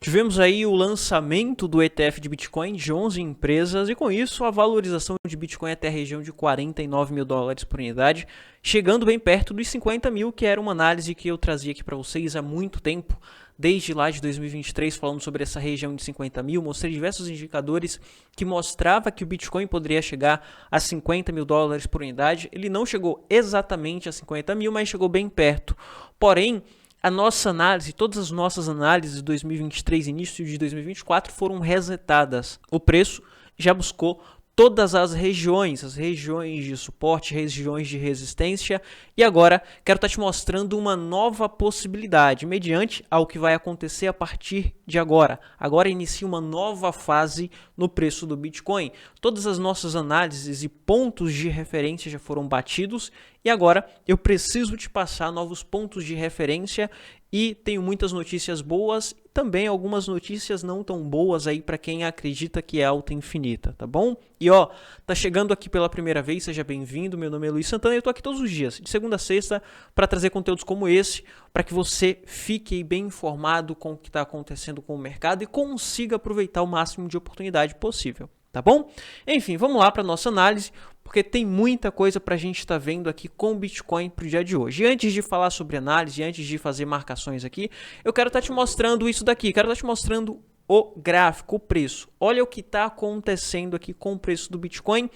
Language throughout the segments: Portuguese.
Tivemos aí o lançamento do ETF de Bitcoin de 11 empresas e com isso a valorização de Bitcoin até a região de 49 mil dólares por unidade, chegando bem perto dos 50 mil, que era uma análise que eu trazia aqui para vocês há muito tempo, desde lá de 2023, falando sobre essa região de 50 mil, mostrei diversos indicadores que mostrava que o Bitcoin poderia chegar a 50 mil dólares por unidade. Ele não chegou exatamente a 50 mil, mas chegou bem perto. Porém, a nossa análise, todas as nossas análises de 2023 e início de 2024 foram resetadas. O preço já buscou todas as regiões de suporte, regiões de resistência, e agora quero estar te mostrando uma nova possibilidade, mediante ao que vai acontecer a partir de agora. Agora inicia uma nova fase no preço do Bitcoin. Todas as nossas análises e pontos de referência já foram batidos, e agora eu preciso te passar novos pontos de referência e tenho muitas notícias boas e também algumas notícias não tão boas aí para quem acredita que é alta infinita, tá bom? E ó, tá chegando aqui pela primeira vez, seja bem-vindo, meu nome é Luiz Santana e eu tô aqui todos os dias, de segunda a sexta, para trazer conteúdos como esse, para que você fique bem informado com o que está acontecendo com o mercado e consiga aproveitar o máximo de oportunidade possível. Tá bom? Enfim, vamos lá para a nossa análise, porque tem muita coisa para a gente estar vendo aqui com o Bitcoin para o dia de hoje. E antes de falar sobre análise, antes de fazer marcações aqui, eu quero estar te mostrando isso daqui, quero estar te mostrando o gráfico, o preço. Olha o que está acontecendo aqui com o preço do Bitcoin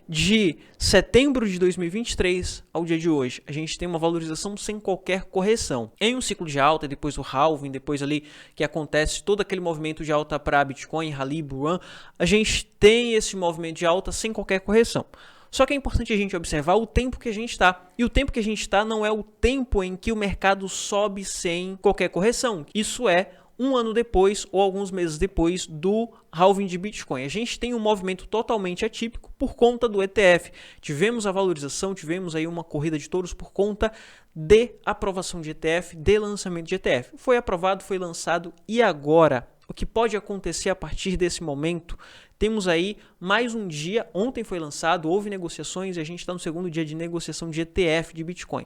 de setembro de 2023 ao dia de hoje. A gente tem uma valorização sem qualquer correção. Em um ciclo de alta, depois do halving, depois ali que acontece todo aquele movimento de alta para Bitcoin, Rally, Bull, a gente tem esse movimento de alta sem qualquer correção. Só que é importante a gente observar o tempo que a gente está. E o tempo que a gente está não é o tempo em que o mercado sobe sem qualquer correção. Isso é um ano depois ou alguns meses depois do halving de Bitcoin. A gente tem um movimento totalmente atípico por conta do ETF. Tivemos a valorização, tivemos aí uma corrida de touros por conta de aprovação de ETF, de lançamento de ETF. Foi aprovado, foi lançado e agora? O que pode acontecer a partir desse momento? Temos aí mais um dia, ontem foi lançado, houve negociações e a gente está no segundo dia de negociação de ETF de Bitcoin.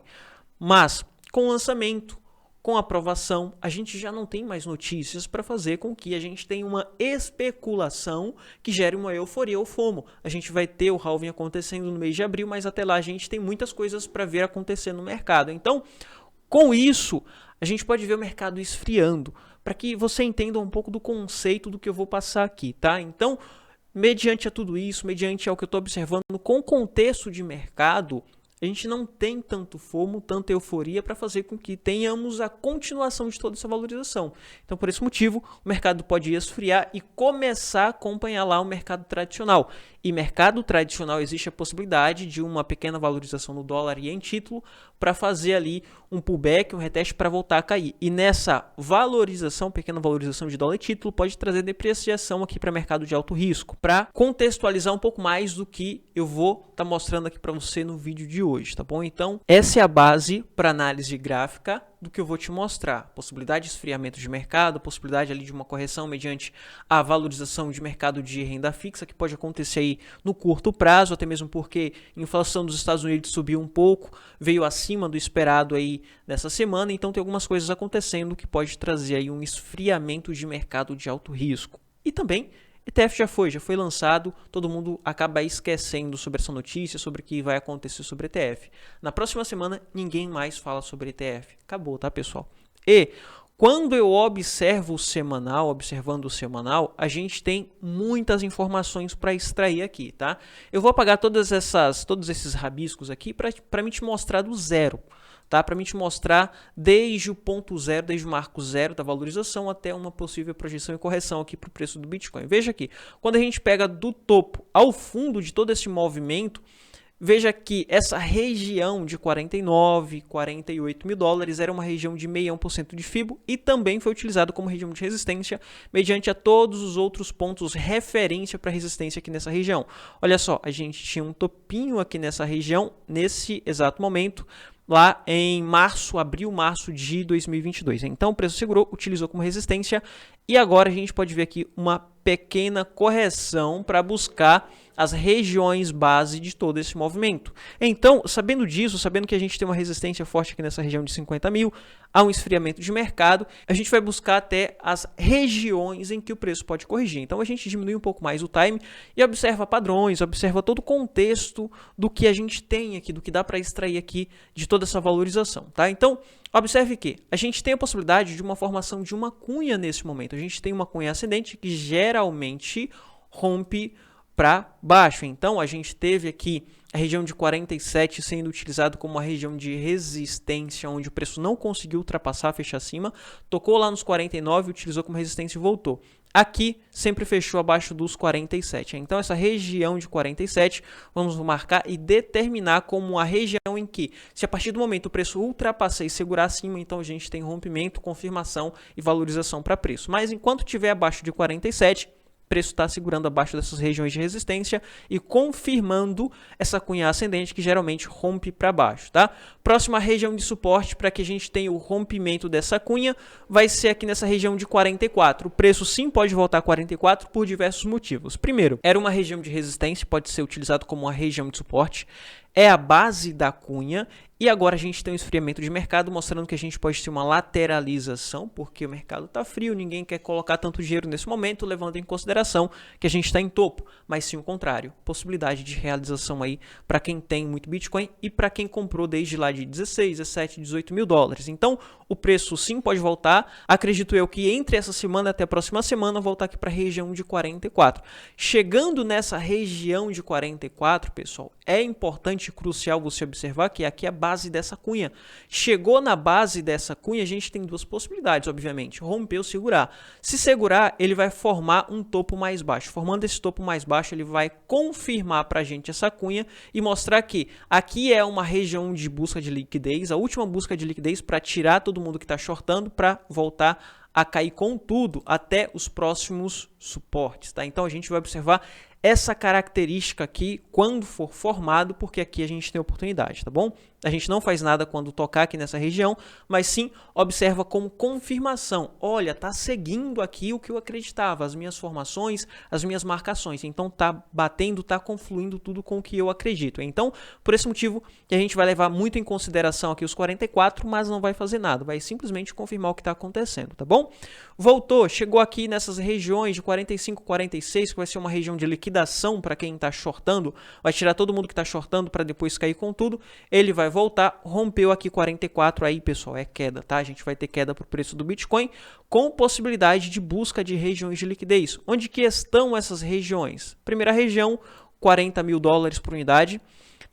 Mas com o lançamento, com a aprovação, a gente já não tem mais notícias para fazer com que a gente tenha uma especulação que gere uma euforia ou FOMO. A gente vai ter o halving acontecendo no mês de abril, mas até lá a gente tem muitas coisas para ver acontecer no mercado. Então, com isso, a gente pode ver o mercado esfriando, para que você entenda um pouco do conceito do que eu vou passar aqui, tá? Então, mediante a tudo isso, mediante ao que eu estou observando com o contexto de mercado, a gente não tem tanto FOMO, tanta euforia para fazer com que tenhamos a continuação de toda essa valorização. Então, por esse motivo, o mercado pode esfriar e começar a acompanhar lá o mercado tradicional. E mercado tradicional existe a possibilidade de uma pequena valorização no dólar e em título para fazer ali um pullback, um reteste para voltar a cair. E nessa valorização, pequena valorização de dólar e título, pode trazer depreciação aqui para mercado de alto risco. Para contextualizar um pouco mais do que eu vou estar mostrando aqui para você no vídeo de hoje, tá bom? Então, essa é a base para análise gráfica do que eu vou te mostrar. Possibilidade de esfriamento de mercado, possibilidade ali de uma correção mediante a valorização de mercado de renda fixa, que pode acontecer aí no curto prazo, até mesmo porque a inflação dos Estados Unidos subiu um pouco, veio acima do esperado aí nessa semana, então tem algumas coisas acontecendo que pode trazer aí um esfriamento de mercado de alto risco. E também ETF já foi lançado, todo mundo acaba esquecendo sobre essa notícia, sobre o que vai acontecer sobre ETF. Na próxima semana, ninguém mais fala sobre ETF. Acabou, tá, pessoal? E quando eu observando o semanal, a gente tem muitas informações para extrair aqui, tá? Eu vou apagar todos esses rabiscos aqui para me te mostrar do zero. Tá? Para mim te mostrar desde o ponto zero, desde o marco zero da valorização até uma possível projeção e correção aqui para o preço do Bitcoin. Veja aqui, quando a gente pega do topo ao fundo de todo esse movimento, veja que essa região de 49, 48 mil dólares era uma região de 0,5% de FIBO e também foi utilizado como região de resistência mediante a todos os outros pontos referência para resistência aqui nessa região. Olha só, a gente tinha um topinho aqui nessa região, nesse exato momento, lá em março de 2022. Então o preço segurou, utilizou como resistência E agora a gente pode ver aqui uma pequena correção para buscar as regiões base de todo esse movimento. Então, sabendo disso, sabendo que a gente tem uma resistência forte aqui nessa região de 50 mil, há um esfriamento de mercado, a gente vai buscar até as regiões em que o preço pode corrigir. Então, a gente diminui um pouco mais o time e observa padrões, observa todo o contexto do que a gente tem aqui, do que dá para extrair aqui de toda essa valorização, tá? Então, observe que a gente tem a possibilidade de uma formação de uma cunha nesse momento. A gente tem uma cunha ascendente que geralmente rompe para baixo. Então, a gente teve aqui a região de 47 sendo utilizado como uma região de resistência, onde o preço não conseguiu ultrapassar, fechar acima, tocou lá nos 49, utilizou como resistência e voltou. Aqui, sempre fechou abaixo dos 47. Então, essa região de 47, vamos marcar e determinar como a região em que, se a partir do momento o preço ultrapassar e segurar acima, então a gente tem rompimento, confirmação e valorização para preço. Mas, enquanto estiver abaixo de 47, o preço está segurando abaixo dessas regiões de resistência e confirmando essa cunha ascendente que geralmente rompe para baixo, tá? Próxima região de suporte para que a gente tenha o rompimento dessa cunha vai ser aqui nessa região de 44. O preço sim pode voltar a 44 por diversos motivos. Primeiro, era uma região de resistência, pode ser utilizado como uma região de suporte. É a base da cunha e agora a gente tem um esfriamento de mercado mostrando que a gente pode ter uma lateralização porque o mercado está frio, ninguém quer colocar tanto dinheiro nesse momento, levando em consideração que a gente está em topo, mas sim o contrário, possibilidade de realização aí para quem tem muito Bitcoin e para quem comprou desde lá de 16, 17, 18 mil dólares. Então o preço sim pode voltar, acredito eu que entre essa semana até a próxima semana voltar aqui para a região de 44. Chegando nessa região de 44, pessoal, é importante e crucial você observar que aqui é a base dessa cunha. Chegou na base dessa cunha, a gente tem duas possibilidades, obviamente. Romper ou segurar. Se segurar, ele vai formar um topo mais baixo. Formando esse topo mais baixo, ele vai confirmar para a gente essa cunha e mostrar que aqui é uma região de busca de liquidez, a última busca de liquidez para tirar todo mundo que está shortando para voltar a cair com tudo até os próximos suportes, tá? Então a gente vai observar essa característica aqui quando for formado, porque aqui a gente tem oportunidade, tá bom? A gente não faz nada quando tocar aqui nessa região, mas sim observa como confirmação. Olha, tá seguindo aqui o que eu acreditava, as minhas formações, as minhas marcações. Então tá batendo, tá confluindo tudo com o que eu acredito. Então, por esse motivo, que a gente vai levar muito em consideração aqui os 44, mas não vai fazer nada, vai simplesmente confirmar o que está acontecendo, tá bom? Voltou, chegou aqui nessas regiões de 45, 46, que vai ser uma região de liquidação para quem está shortando, vai tirar todo mundo que está shortando para depois cair com tudo, ele vai voltar, rompeu aqui 44, aí pessoal, é queda, tá? A gente vai ter queda para o preço do Bitcoin, com possibilidade de busca de regiões de liquidez. Onde que estão essas regiões? Primeira região, 40 mil dólares por unidade,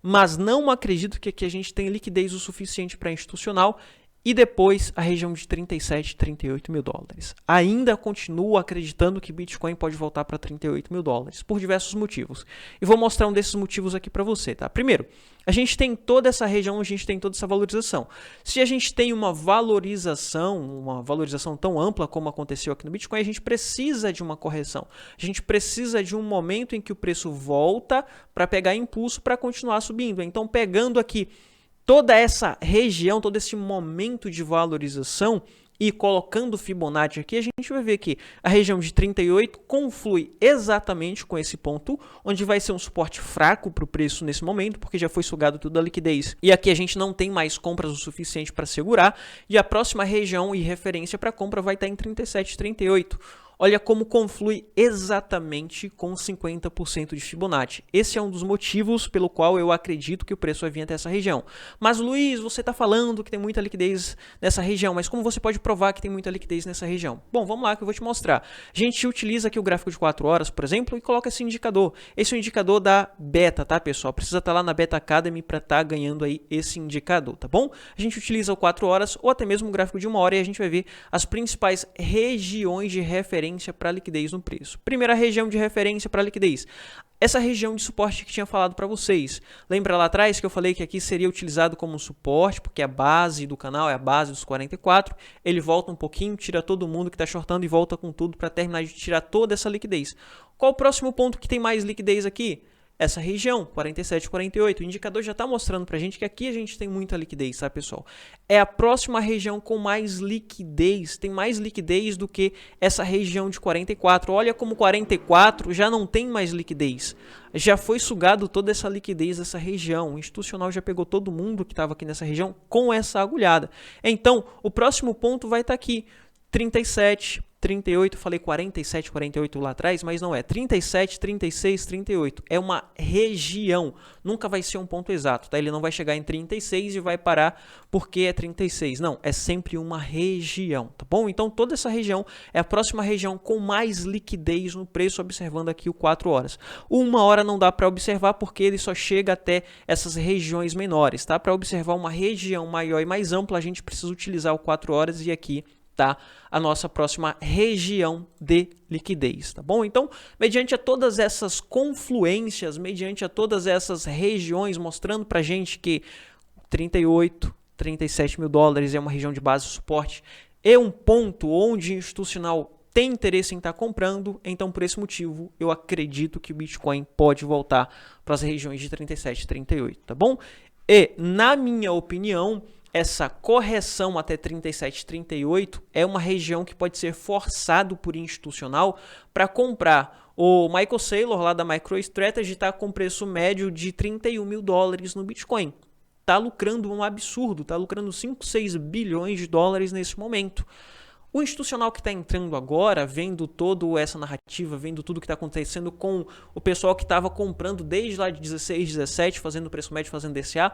mas não acredito que aqui a gente tenha liquidez o suficiente para institucional. E depois a região de 37, 38 mil dólares. Ainda continuo acreditando que Bitcoin pode voltar para 38 mil dólares, por diversos motivos. E vou mostrar um desses motivos aqui para você, tá? Primeiro, a gente tem toda essa região, a gente tem toda essa valorização. Se a gente tem uma valorização tão ampla como aconteceu aqui no Bitcoin, a gente precisa de uma correção. A gente precisa de um momento em que o preço volta para pegar impulso para continuar subindo. Então, pegando aqui toda essa região, todo esse momento de valorização e colocando o Fibonacci aqui, a gente vai ver que a região de 38 conflui exatamente com esse ponto, onde vai ser um suporte fraco para o preço nesse momento, porque já foi sugado toda a liquidez. E aqui a gente não tem mais compras o suficiente para segurar, e a próxima região e referência para compra vai estar em 37, 38. Olha como conflui exatamente com 50% de Fibonacci. Esse é um dos motivos pelo qual eu acredito que o preço vai vir até essa região. Mas Luiz, você está falando que tem muita liquidez nessa região, mas como você pode provar que tem muita liquidez nessa região? Bom, vamos lá que eu vou te mostrar. A gente utiliza aqui o gráfico de 4 horas, por exemplo, e coloca esse indicador. Esse é o indicador da Beta, tá, pessoal? Precisa estar lá na Beta Academy para estar ganhando aí esse indicador, tá bom? A gente utiliza o 4 horas ou até mesmo o gráfico de 1 hora e a gente vai ver as principais regiões de referência para liquidez no preço. Primeira região de referência para liquidez. Essa região de suporte que tinha falado para vocês. Lembra lá atrás que eu falei que aqui seria utilizado como suporte, porque a base do canal é a base dos 44. Ele volta um pouquinho, tira todo mundo que está shortando e volta com tudo para terminar de tirar toda essa liquidez. Qual o próximo ponto que tem mais liquidez aqui? essa região, 47, 48. O indicador já está mostrando para a gente que aqui a gente tem muita liquidez, tá, pessoal? É a próxima região com mais liquidez, tem mais liquidez do que essa região de 44. Olha como 44 já não tem mais liquidez. Já foi sugado toda essa liquidez dessa região. O institucional já pegou todo mundo que estava aqui nessa região com essa agulhada. Então, o próximo ponto vai estar aqui, 37, 38, falei 47, 48 lá atrás, mas não é. 37, 36, 38. É uma região. Nunca vai ser um ponto exato, tá? Ele não vai chegar em 36 e vai parar porque é 36. Não, é sempre uma região, tá bom? Então, toda essa região é a próxima região com mais liquidez no preço, observando aqui o 4 horas. O 1 hora não dá para observar porque ele só chega até essas regiões menores, tá? Para observar uma região maior e mais ampla, a gente precisa utilizar o 4 horas e aqui tá a nossa próxima região de liquidez, tá bom? Então, mediante a todas essas confluências, mediante a todas essas regiões, mostrando pra gente que 38, 37 mil dólares é uma região de base de suporte, é um ponto onde institucional tem interesse em estar comprando, então por esse motivo eu acredito que o Bitcoin pode voltar para as regiões de 37 e 38, tá bom? E, na minha opinião, essa correção até 37, 38 é uma região que pode ser forçado por institucional para comprar. O Michael Saylor, lá da MicroStrategy, está com preço médio de 31 mil dólares no Bitcoin. Está lucrando um absurdo, está lucrando 5, 6 bilhões de dólares nesse momento. O institucional que está entrando agora, vendo toda essa narrativa, vendo tudo que está acontecendo com o pessoal que estava comprando desde lá de 16, 17, fazendo preço médio, fazendo DCA,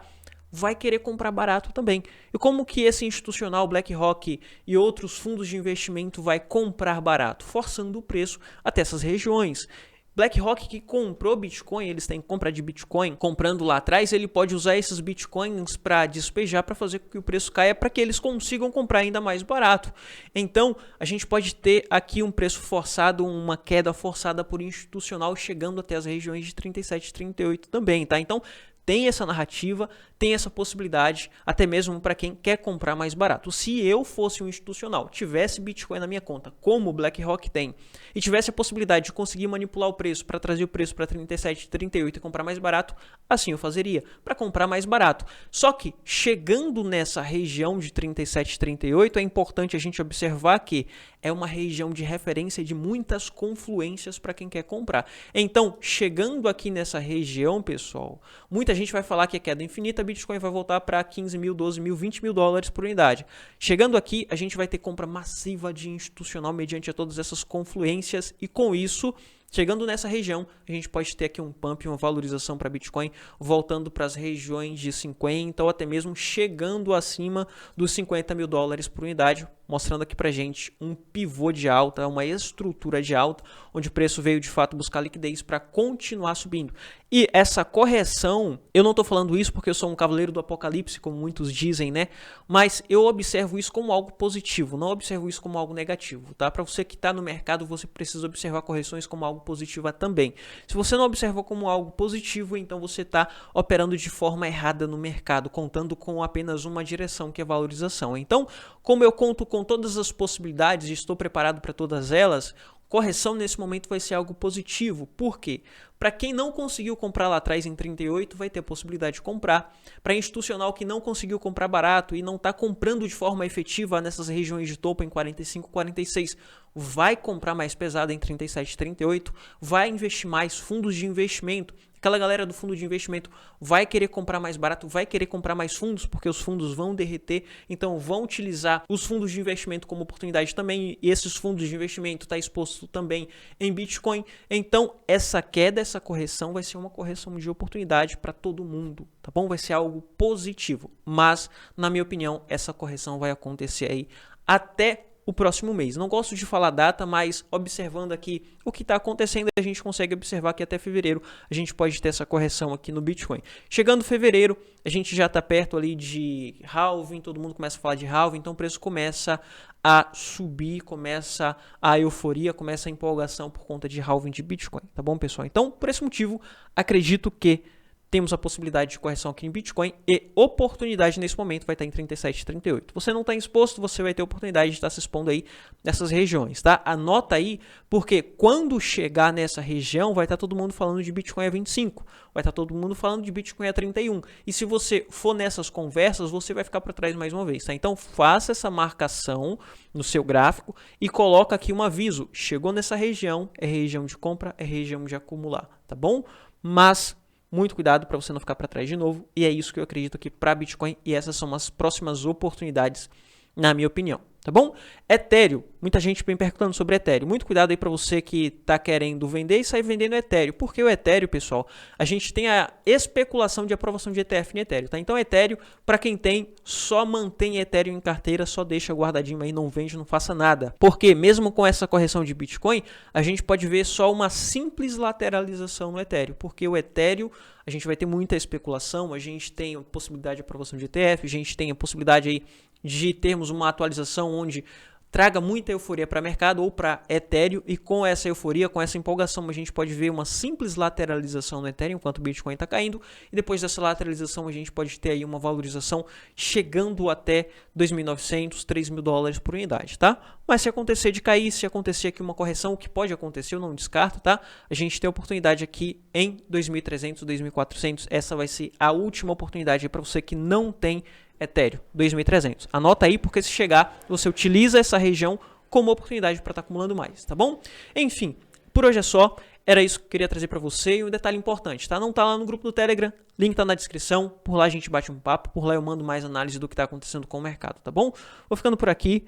vai querer comprar barato também. E como que esse institucional, BlackRock e outros fundos de investimento vai comprar barato? Forçando o preço até essas regiões. BlackRock que comprou Bitcoin, eles têm compra de Bitcoin, comprando lá atrás, ele pode usar esses Bitcoins para despejar, para fazer com que o preço caia, para que eles consigam comprar ainda mais barato. Então, a gente pode ter aqui um preço forçado, uma queda forçada por institucional, chegando até as regiões de 37 e 38 também, tá? Então, tem essa narrativa, tem essa possibilidade, até mesmo para quem quer comprar mais barato. Se eu fosse um institucional, tivesse Bitcoin na minha conta, como o BlackRock tem, e tivesse a possibilidade de conseguir manipular o preço para trazer o preço para 37, 38 e comprar mais barato, assim eu fazeria, para comprar mais barato. Só que, chegando nessa região de 37, 38, é importante a gente observar que é uma região de referência de muitas confluências para quem quer comprar. Então, chegando aqui nessa região, pessoal, muita gente vai falar que é queda infinita, Bitcoin vai voltar para 15 mil, 12 mil, 20 mil dólares por unidade. Chegando aqui, a gente vai ter compra massiva de institucional mediante a todas essas confluências e com isso, chegando nessa região, a gente pode ter aqui um pump, uma valorização para Bitcoin, voltando para as regiões de 50 ou até mesmo chegando acima dos 50 mil dólares por unidade, mostrando aqui para gente um pivô de alta, uma estrutura de alta, onde o preço veio de fato buscar liquidez para continuar subindo. E essa correção, eu não estou falando isso porque eu sou um cavaleiro do apocalipse, como muitos dizem, né? Mas eu observo isso como algo positivo, não observo isso como algo negativo, tá? Para você que está no mercado, você precisa observar correções como algo positivo também. Se você não observa como algo positivo, então você está operando de forma errada no mercado, contando com apenas uma direção, que é a valorização. Então, como eu conto com todas as possibilidades e estou preparado para todas elas, correção nesse momento vai ser algo positivo. Por quê? Para quem não conseguiu comprar lá atrás em 38, vai ter a possibilidade de comprar. Para institucional que não conseguiu comprar barato e não está comprando de forma efetiva nessas regiões de topo em 45, 46, vai comprar mais pesado em 37, 38, vai investir mais, fundos de investimento. Aquela galera do fundo de investimento vai querer comprar mais barato, vai querer comprar mais fundos, porque os fundos vão derreter, então vão utilizar os fundos de investimento como oportunidade também, e esses fundos de investimento estão expostos também em Bitcoin. Então, essa queda, essa correção vai ser uma correção de oportunidade para todo mundo, tá bom? Vai ser algo positivo, mas, na minha opinião, essa correção vai acontecer aí até o próximo mês. Não gosto de falar data, mas observando aqui o que está acontecendo, a gente consegue observar que até fevereiro a gente pode ter essa correção aqui no Bitcoin. Chegando fevereiro, a gente já está perto ali de halving, todo mundo começa a falar de halving, então o preço começa a subir, começa a euforia, começa a empolgação por conta de halving de Bitcoin, tá bom, pessoal? Então, por esse motivo, acredito que temos a possibilidade de correção aqui em Bitcoin e oportunidade nesse momento vai estar em 37,38. Você não está exposto, você vai ter oportunidade de estar se expondo aí nessas regiões, tá? Anota aí, porque quando chegar nessa região vai estar todo mundo falando de Bitcoin a 25, vai estar todo mundo falando de Bitcoin a 31. E se você for nessas conversas, você vai ficar para trás mais uma vez, tá? Então faça essa marcação no seu gráfico e coloca aqui um aviso. Chegou nessa região, é região de compra, é região de acumular, tá bom? Mas muito cuidado para você não ficar para trás de novo. E é isso que eu acredito aqui para Bitcoin. E essas são as próximas oportunidades, na minha opinião. Tá bom? Ethereum. Muita gente vem perguntando sobre Ethereum. Muito cuidado aí para você que está querendo vender e sair vendendo Ethereum. Porque o Ethereum, pessoal, a gente tem a especulação de aprovação de ETF em Ethereum. Tá? Então, Ethereum, para quem tem, só mantém Ethereum em carteira, só deixa guardadinho aí, não vende, não faça nada. Porque mesmo com essa correção de Bitcoin, a gente pode ver só uma simples lateralização no Ethereum. Porque o Ethereum, a gente vai ter muita especulação, a gente tem a possibilidade de aprovação de ETF, a gente tem a possibilidade aí de termos uma atualização onde traga muita euforia para o mercado ou para Ethereum, e com essa euforia, com essa empolgação, a gente pode ver uma simples lateralização no Ethereum enquanto o Bitcoin está caindo, e depois dessa lateralização a gente pode ter aí uma valorização chegando até 2.900, 3.000 dólares por unidade, tá? Mas se acontecer de cair, se acontecer aqui uma correção, o que pode acontecer, eu não descarto, tá? A gente tem a oportunidade aqui em 2.300, 2.400, essa vai ser a última oportunidade para você que não tem Ethereum, 2.300. Anota aí, porque se chegar, você utiliza essa região como oportunidade para estar acumulando mais, tá bom? Enfim, por hoje é só. Era isso que eu queria trazer para você. E um detalhe importante, tá? Não tá lá no grupo do Telegram, link tá na descrição. Por lá a gente bate um papo, por lá eu mando mais análise do que está acontecendo com o mercado, tá bom? Vou ficando por aqui.